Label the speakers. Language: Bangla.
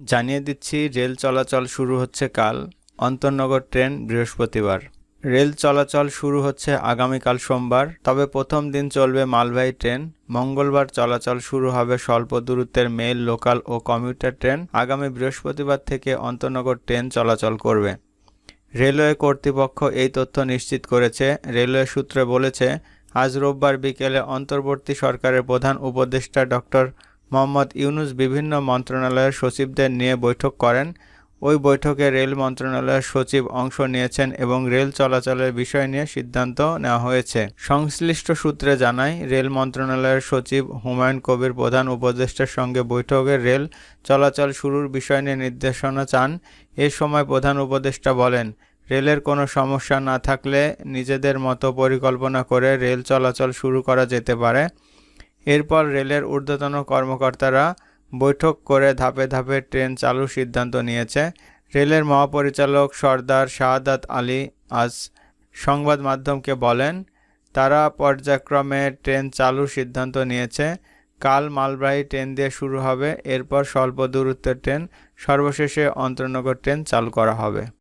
Speaker 1: জানিয়ে দিচ্ছি রেল চলাচল শুরু হচ্ছে কাল। অন্তর্নগর ট্রেন বৃহস্পতিবার। রেল চলাচল শুরু হচ্ছে আগামীকাল সোমবার, তবে প্রথম দিন চলবে মালবাহী ট্রেন। মঙ্গলবার চলাচল শুরু হবে স্বল্প দূরত্বের মেল, লোকাল ও কমিউটার ট্রেন। আগামী বৃহস্পতিবার থেকে অন্তর্নগর ট্রেন চলাচল করবে। রেলওয়ে কর্তৃপক্ষ এই তথ্য নিশ্চিত করেছে। রেলওয়ে সূত্রে বলেছে, আজ রোববার বিকেলে অন্তর্বর্তী সরকারের প্রধান উপদেষ্টা ডক্টর মোহাম্মদ ইউনূস বিভিন্ন মন্ত্রণালয়ের সচিবদের নিয়ে বৈঠক করেন। ওই বৈঠকে রেল মন্ত্রণালয়ের সচিব অংশ নিয়েছেন এবং রেল চলাচলের বিষয় নিয়ে সিদ্ধান্ত নেওয়া হয়েছে। সংশ্লিষ্ট সূত্রে জানায়, রেল মন্ত্রণালয়ের সচিব হুমায়ুন কবির প্রধান উপদেষ্টার সঙ্গে বৈঠকে রেল চলাচল শুরুর বিষয় নিয়ে নির্দেশনা চান। এ সময় প্রধান উপদেষ্টা বলেন, রেলের কোনো সমস্যা না থাকলে নিজেদের মতো পরিকল্পনা করে রেল চলাচল শুরু করা যেতে পারে। এরপর রেলের ঊর্ধ্বতন কর্মকর্তারা বৈঠক করে ধাপে ধাপে ট্রেন চালুর সিদ্ধান্ত নিয়েছে। রেলের মহাপরিচালক সরদার শাহাদাত আলী আজ সংবাদ মাধ্যমকে বলেন, তারা পর্যায়ক্রমে ট্রেন চালুর সিদ্ধান্ত নিয়েছে। কাল মালবাহী ট্রেন দিয়ে শুরু হবে, এরপর স্বল্প দূরত্বের ট্রেন, সর্বশেষে অন্তর্নগর ট্রেন চালু করা হবে।